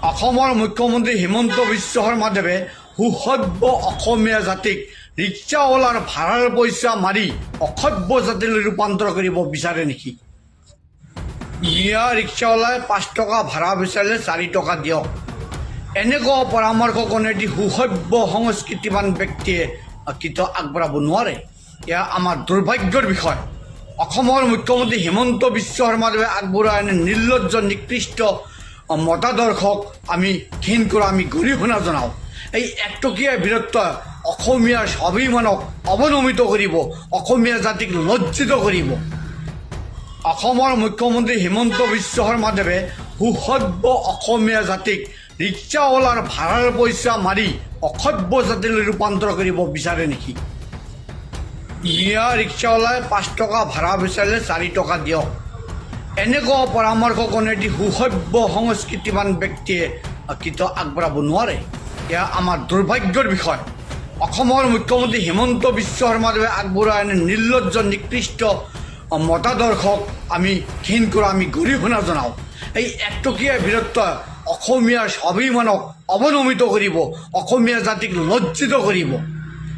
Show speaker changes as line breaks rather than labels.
অসমৰ মুখ্যমন্ত্ৰী হিমন্ত বিশ্ব শৰ্মাদেৱে সুসভ্য অসমীয়া জাতিক ৰিক্সাৱালাৰ ভাড়াৰ পইচা মাৰি অসভ্য জাতিলৈ ৰূপান্তৰ কৰিব বিচাৰে নেকি? ইয়াৰ ৰিক্সাৱালাই 5 টকা ভাড়া বিচাৰিলে 4 টকা দিয়ক, এনেকুৱা পৰামৰ্শ কোনো এটি সুসভ্য সংস্কৃতিবান ব্যক্তিয়ে কেতিয়াও আগবঢ়াব নোৱাৰে। এয়া আমাৰ দুৰ্ভাগ্যৰ বিষয়। অসমৰ মুখ্যমন্ত্ৰী হিমন্ত বিশ্ব শৰ্মাদেৱে আগবঢ়োৱা এনে নিৰ্লজ্জ নিকৃষ্ট মতাদৰ্শক আমি ঘিণ কৰোঁ, আমি গৰিহণা জনাওঁ। এই একটকীয়া বীৰত্ব অসমীয়াৰ স্বাভিমানক অৱনমিত কৰিব, অসমীয়া জাতিক লজ্জিত কৰিব। অসমৰ মুখ্যমন্ত্ৰী হিমন্ত বিশ্ব শৰ্মাদেৱে সুসভ্য অসমীয়া জাতিক ৰিক্সাৱালাৰ ভাড়াৰ পইচা মাৰি অসভ্য জাতিলৈ ৰূপান্তৰ কৰিব বিচাৰে নেকি? ইয়াৰ ৰিক্সাৱালাই 5 টকা ভাড়া বিচাৰিলে 4 টকা দিয়ক, এনেকুৱা পৰামৰ্শ কোনো এটি সুসভ্য সংস্কৃতিবান ব্যক্তিয়ে কেতিয়াও আগবঢ়াব নোৱাৰে। এয়া আমাৰ দুৰ্ভাগ্যৰ বিষয়। অসমৰ মুখ্যমন্ত্ৰী হিমন্ত বিশ্ব শৰ্মাদেৱে আগবঢ়োৱা এনে নিৰ্লজ্জ নিকৃষ্ট মতাদৰ্শক আমি ঘিণ কৰোঁ, আমি গৰিহণা জনাওঁ। এই একটকীয়া বীৰত্ব অসমীয়াৰ স্বাভিমানক অৱনমিত কৰিব, অসমীয়া জাতিক লজ্জিত কৰিব।